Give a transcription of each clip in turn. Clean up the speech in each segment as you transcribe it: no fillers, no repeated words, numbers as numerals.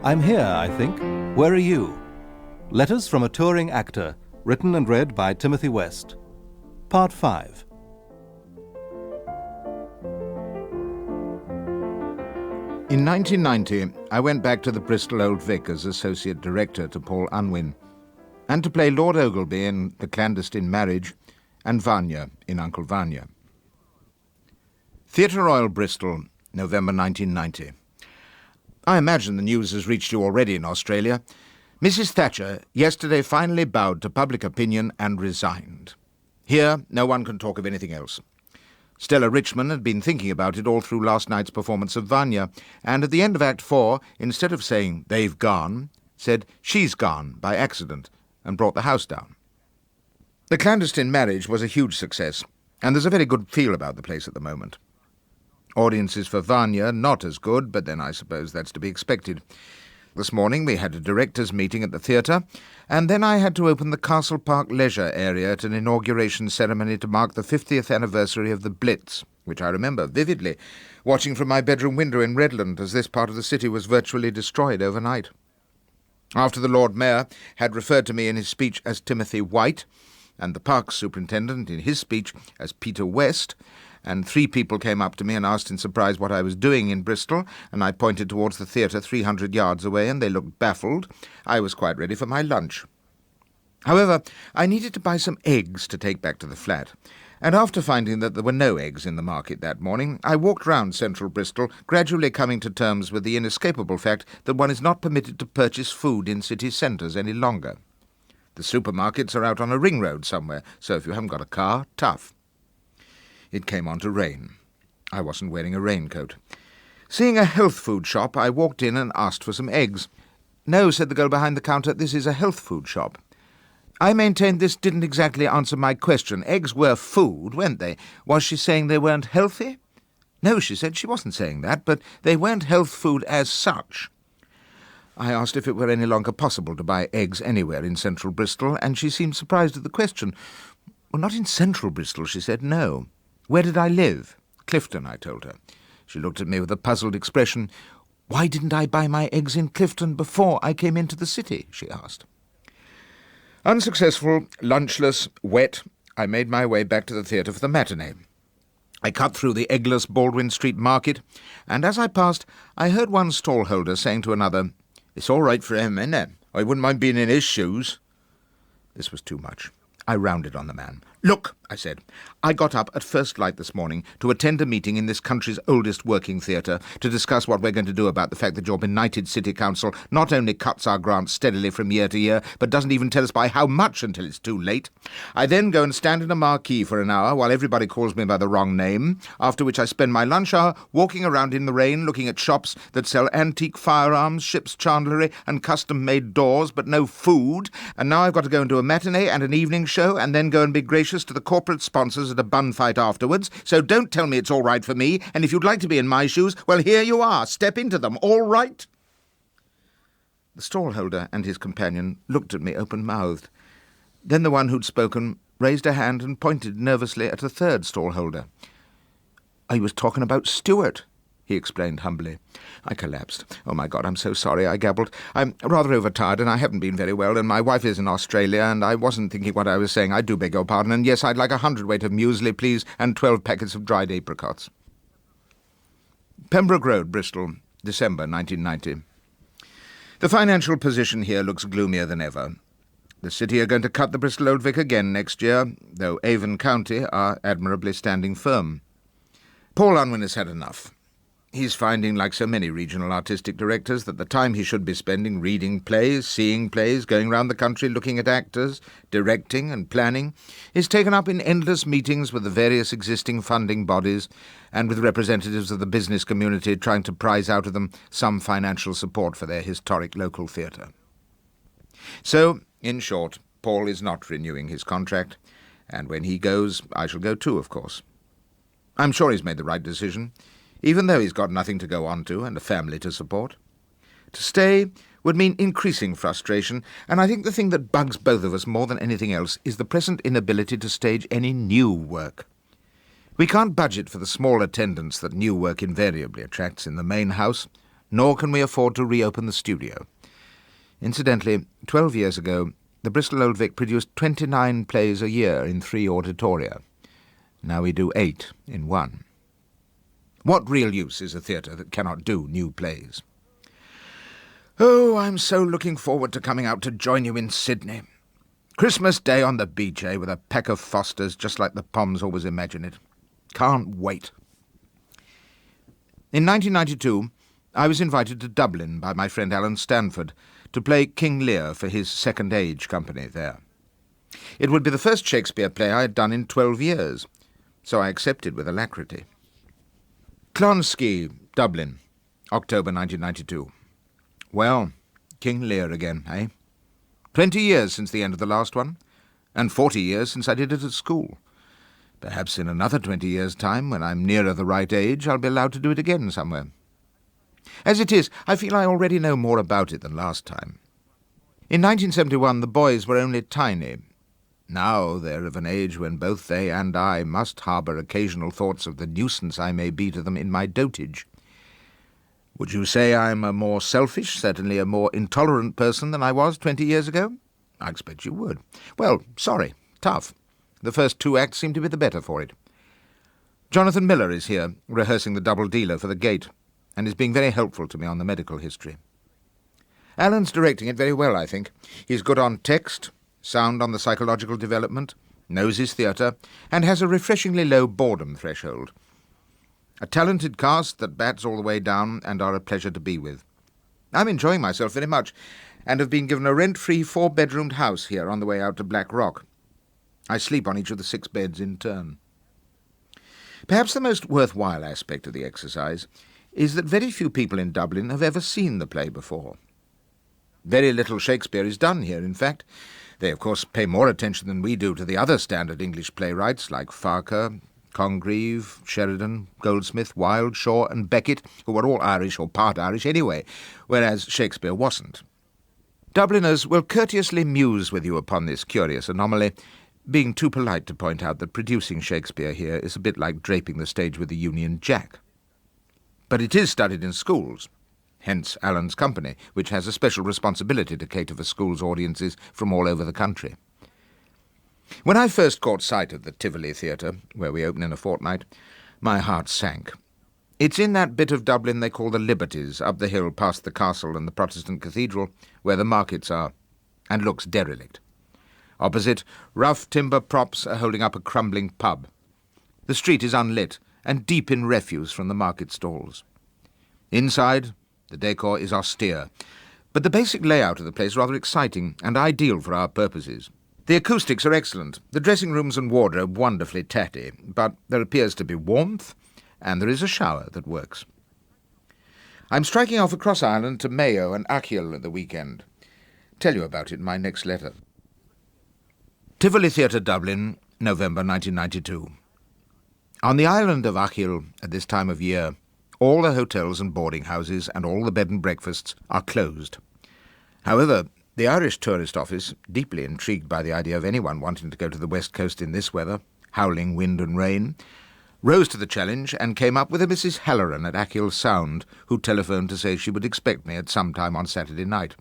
I'm here, I think. Where are you? Letters from a Touring Actor, written and read by Timothy West. Part 5. In 1990, I went back to the Bristol Old Vic as Associate Director to Paul Unwin, and to play Lord Ogleby in The Clandestine Marriage and Vanya in Uncle Vanya. Theatre Royal, Bristol, November 1990. I imagine the news has reached you already in Australia. Mrs. Thatcher yesterday finally bowed to public opinion and resigned. Here, no one can talk of anything else. Stella Richmond had been thinking about it all through last night's performance of Vanya, and at the end of Act 4, instead of saying, "they've gone," said, "she's gone," by accident, and brought the house down. The Clandestine Marriage was a huge success, and there's a very good feel about the place at the moment. Audiences for Vanya not as good, but then I suppose that's to be expected. This morning we had a directors' meeting at the theatre, and then I had to open the Castle Park leisure area at an inauguration ceremony to mark the 50th anniversary of the Blitz, which I remember vividly, watching from my bedroom window in Redland as this part of the city was virtually destroyed overnight. After the Lord Mayor had referred to me in his speech as Timothy White, and the Parks Superintendent in his speech as Peter West, and 3 people came up to me and asked in surprise what I was doing in Bristol, and I pointed towards the theatre 300 yards away, and they looked baffled, I was quite ready for my lunch. However, I needed to buy some eggs to take back to the flat, and after finding that there were no eggs in the market that morning, I walked round central Bristol, gradually coming to terms with the inescapable fact that one is not permitted to purchase food in city centres any longer. The supermarkets are out on a ring road somewhere, so if you haven't got a car, tough. It came on to rain. I wasn't wearing a raincoat. Seeing a health food shop, I walked in and asked for some eggs. "No," said the girl behind the counter, "this is a health food shop." I maintained this didn't exactly answer my question. Eggs were food, weren't they? Was she saying they weren't healthy? No, she said she wasn't saying that, but they weren't health food as such. I asked if it were any longer possible to buy eggs anywhere in central Bristol, and she seemed surprised at the question. "Well, not in central Bristol," she said, "no." "Where did I live?" "Clifton," I told her. She looked at me with a puzzled expression. "Why didn't I buy my eggs in Clifton before I came into the city?" she asked. Unsuccessful, lunchless, wet, I made my way back to the theatre for the matinee. I cut through the eggless Baldwin Street market, and as I passed, I heard one stallholder saying to another, "It's all right for him, isn't it? I wouldn't mind being in his shoes." This was too much. I rounded on the man. "Look," I said, "I got up at first light this morning to attend a meeting in this country's oldest working theatre to discuss what we're going to do about the fact that your benighted City Council not only cuts our grants steadily from year to year, but doesn't even tell us by how much until it's too late. I then go and stand in a marquee for an hour while everybody calls me by the wrong name, after which I spend my lunch hour walking around in the rain looking at shops that sell antique firearms, ship's chandlery and custom-made doors, but no food, and now I've got to go and do a matinee and an evening show and then go and be gracious to the corporate sponsors at a bun fight afterwards, so don't tell me it's all right for me, and if you'd like to be in my shoes, well, here you are, step into them, all right?" The stallholder and his companion looked at me open-mouthed. Then the one who'd spoken raised a hand and pointed nervously at a third stallholder. "I was talking about Stuart," he explained humbly. I collapsed. "Oh, my God, I'm so sorry," I gabbled. "I'm rather overtired, and I haven't been very well, and my wife is in Australia, and I wasn't thinking what I was saying. I do beg your pardon, and yes, I'd like 100 weight of muesli, please, and 12 packets of dried apricots." Pembroke Road, Bristol, December 1990. The financial position here looks gloomier than ever. The city are going to cut the Bristol Old Vic again next year, though Avon County are admirably standing firm. Paul Unwin has had enough. He's finding, like so many regional artistic directors, that the time he should be spending reading plays, seeing plays, going round the country looking at actors, directing and planning, is taken up in endless meetings with the various existing funding bodies and with representatives of the business community trying to prize out of them some financial support for their historic local theatre. So, in short, Paul is not renewing his contract, and when he goes, I shall go too, of course. I'm sure he's made the right decision, even though he's got nothing to go on to and a family to support. To stay would mean increasing frustration, and I think the thing that bugs both of us more than anything else is the present inability to stage any new work. We can't budget for the small attendance that new work invariably attracts in the main house, nor can we afford to reopen the studio. Incidentally, 12 years ago, the Bristol Old Vic produced 29 plays a year in 3 auditoria. Now we do 8 in 1. What real use is a theatre that cannot do new plays? Oh, I'm so looking forward to coming out to join you in Sydney. Christmas Day on the beach, with a peck of Fosters, just like the Poms always imagine it. Can't wait. In 1992, I was invited to Dublin by my friend Alan Stanford to play King Lear for his Second Age company there. It would be the first Shakespeare play I had done in 12 years, so I accepted with alacrity. Clonskea, Dublin, October 1992. Well, King Lear again, 20 years since the end of the last one, and 40 years since I did it at school. Perhaps in another 20 years' time, when I'm nearer the right age, I'll be allowed to do it again somewhere. As it is, I feel I already know more about it than last time. In 1971, the boys were only tiny. Now they're of an age when both they and I must harbour occasional thoughts of the nuisance I may be to them in my dotage. Would you say I'm a more selfish, certainly a more intolerant person than I was 20 years ago? I expect you would. Well, sorry, tough. The first 2 acts seem to be the better for it. Jonathan Miller is here, rehearsing the double dealer for the Gate, and is being very helpful to me on the medical history. Alan's directing it very well, I think. He's good on text, sound on the psychological development, knows his theatre, and has a refreshingly low boredom threshold. A talented cast that bats all the way down and are a pleasure to be with. I'm enjoying myself very much, and have been given a rent-free 4-bedroomed house here on the way out to Black Rock. I sleep on each of the 6 beds in turn. Perhaps the most worthwhile aspect of the exercise is that very few people in Dublin have ever seen the play before. Very little Shakespeare is done here, in fact. They, of course, pay more attention than we do to the other standard English playwrights like Farquhar, Congreve, Sheridan, Goldsmith, Wilde, Shaw and Beckett, who were all Irish or part Irish anyway, whereas Shakespeare wasn't. Dubliners will courteously muse with you upon this curious anomaly, being too polite to point out that producing Shakespeare here is a bit like draping the stage with the Union Jack. But it is studied in schools, hence Alan's company, which has a special responsibility to cater for schools' audiences from all over the country. When I first caught sight of the Tivoli Theatre, where we open in a fortnight, my heart sank. It's in that bit of Dublin they call the Liberties, up the hill past the castle and the Protestant cathedral, where the markets are, and looks derelict. Opposite, rough timber props are holding up a crumbling pub. The street is unlit and deep in refuse from the market stalls. Inside, the decor is austere, but the basic layout of the place is rather exciting and ideal for our purposes. The acoustics are excellent, the dressing rooms and wardrobe wonderfully tatty, but there appears to be warmth, and there is a shower that works. I'm striking off across Ireland to Mayo and Achill at the weekend. Tell you about it in my next letter. Tivoli Theatre, Dublin, November 1992. On the island of Achill at this time of year, all the hotels and boarding houses and all the bed and breakfasts are closed. However, the Irish Tourist Office, deeply intrigued by the idea of anyone wanting to go to the West Coast in this weather, howling wind and rain, rose to the challenge and came up with a Mrs. Halloran at Achill Sound, who telephoned to say she would expect me at some time on Saturday night.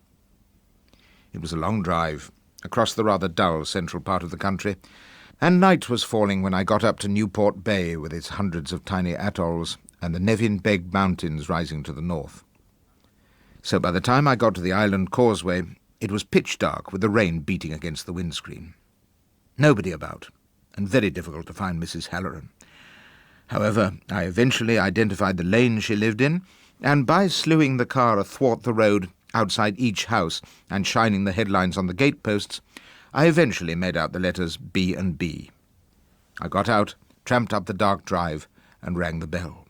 It was a long drive, across the rather dull central part of the country, and night was falling when I got up to Newport Bay with its hundreds of tiny atolls and the Nevin Beg Mountains rising to the north. So by the time I got to the island causeway, it was pitch dark with the rain beating against the windscreen. Nobody about, and very difficult to find Mrs. Halloran. However, I eventually identified the lane she lived in, and by slewing the car athwart the road outside each house and shining the headlines on the gateposts, I eventually made out the letters B and B. I got out, tramped up the dark drive, and rang the bell.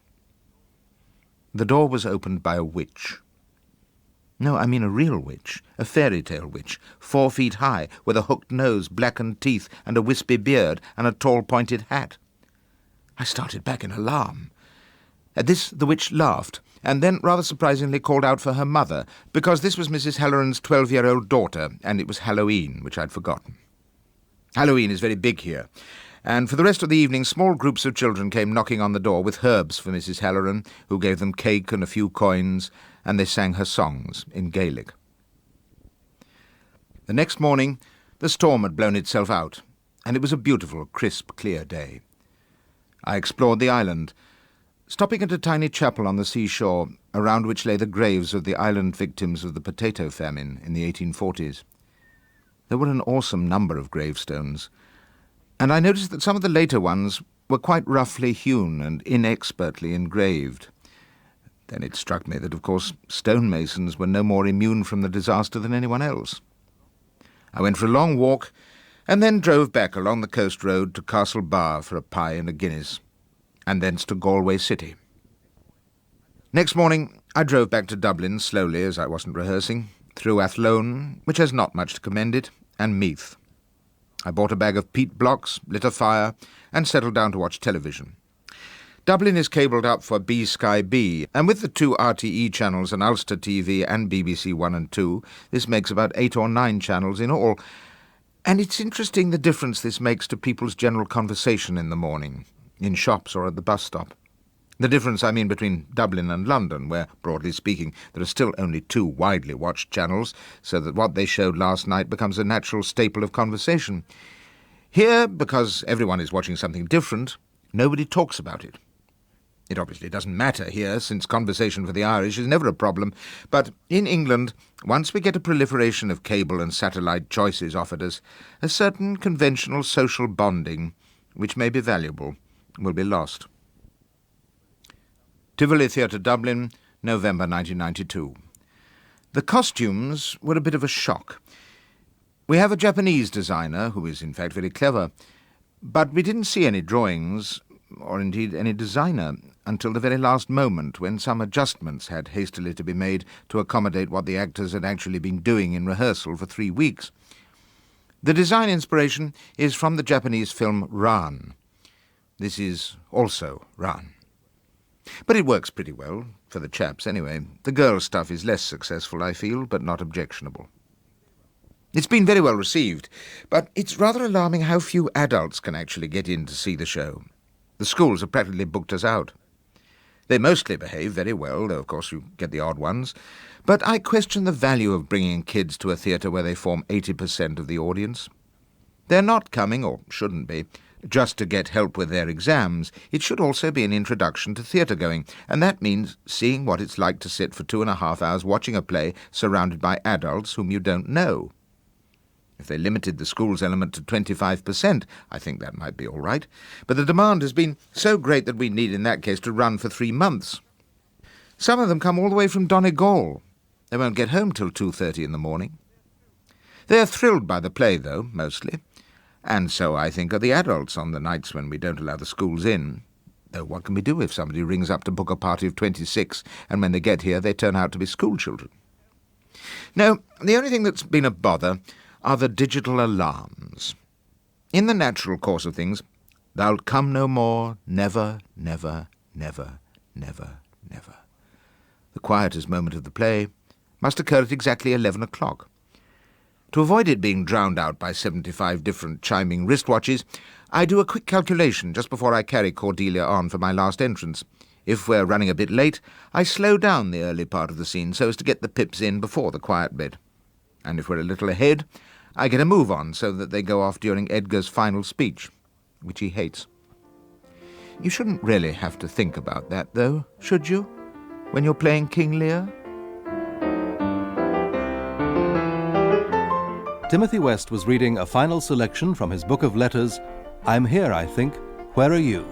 The door was opened by a witch. No, I mean a real witch, a fairy-tale witch, 4 feet high, with a hooked nose, blackened teeth, and a wispy beard, and a tall pointed hat. I started back in alarm. At this the witch laughed, and then rather surprisingly called out for her mother, because this was Mrs. Halloran's 12-year-old daughter, and it was Halloween, which I'd forgotten. Halloween is very big here, And for the rest of the evening, small groups of children came knocking on the door with herbs for Mrs. Halloran, who gave them cake and a few coins, and they sang her songs in Gaelic. The next morning, the storm had blown itself out, and it was a beautiful, crisp, clear day. I explored the island, stopping at a tiny chapel on the seashore, around which lay the graves of the island victims of the potato famine in the 1840s. There were an awesome number of gravestones, and I noticed that some of the later ones were quite roughly hewn and inexpertly engraved. Then it struck me that, of course, stonemasons were no more immune from the disaster than anyone else. I went for a long walk, and then drove back along the coast road to Castle Bar for a pie and a Guinness, and thence to Galway City. Next morning I drove back to Dublin slowly, as I wasn't rehearsing, through Athlone, which has not much to commend it, and Meath. I bought a bag of peat blocks, lit a fire, and settled down to watch television. Dublin is cabled up for B-Sky B, and with the 2 RTE channels and Ulster TV and BBC 1 and 2, this makes about 8 or 9 channels in all. And it's interesting the difference this makes to people's general conversation in the morning, in shops or at the bus stop. The difference, I mean, between Dublin and London, where, broadly speaking, there are still only 2 widely watched channels, so that what they showed last night becomes a natural staple of conversation. Here, because everyone is watching something different, nobody talks about it. It obviously doesn't matter here, since conversation for the Irish is never a problem, but in England, once we get a proliferation of cable and satellite choices offered us, a certain conventional social bonding, which may be valuable, will be lost. Tivoli Theatre, Dublin, November 1992. The costumes were a bit of a shock. We have a Japanese designer, who is in fact very clever, but we didn't see any drawings, or indeed any designer, until the very last moment, when some adjustments had hastily to be made to accommodate what the actors had actually been doing in rehearsal for 3 weeks. The design inspiration is from the Japanese film Ran. This is also Ran. But it works pretty well, for the chaps anyway. The girls' stuff is less successful, I feel, but not objectionable. It's been very well received, but it's rather alarming how few adults can actually get in to see the show. The schools have practically booked us out. They mostly behave very well, though of course you get the odd ones, but I question the value of bringing kids to a theatre where they form 80% of the audience. They're not coming, or shouldn't be, just to get help with their exams. It should also be an introduction to theatre-going, and that means seeing what it's like to sit for 2.5 hours watching a play surrounded by adults whom you don't know. If they limited the school's element to 25%, I think that might be all right. But the demand has been so great that we need, in that case, to run for 3 months. Some of them come all the way from Donegal. They won't get home till 2:30 in the morning. They're thrilled by the play, though, mostly. And so, I think, are the adults on the nights when we don't allow the schools in. Though what can we do if somebody rings up to book a party of 26, and when they get here they turn out to be schoolchildren? No, the only thing that's been a bother are the digital alarms. In the natural course of things, thou'lt come no more, never, never, never, never, never. The quietest moment of the play must occur at exactly 11 o'clock. To avoid it being drowned out by 75 different chiming wristwatches, I do a quick calculation just before I carry Cordelia on for my last entrance. If we're running a bit late, I slow down the early part of the scene so as to get the pips in before the quiet bit. And if we're a little ahead, I get a move on so that they go off during Edgar's final speech, which he hates. You shouldn't really have to think about that, though, should you, when you're playing King Lear? Timothy West was reading a final selection from his book of letters, I'm Here, I Think, Where Are You?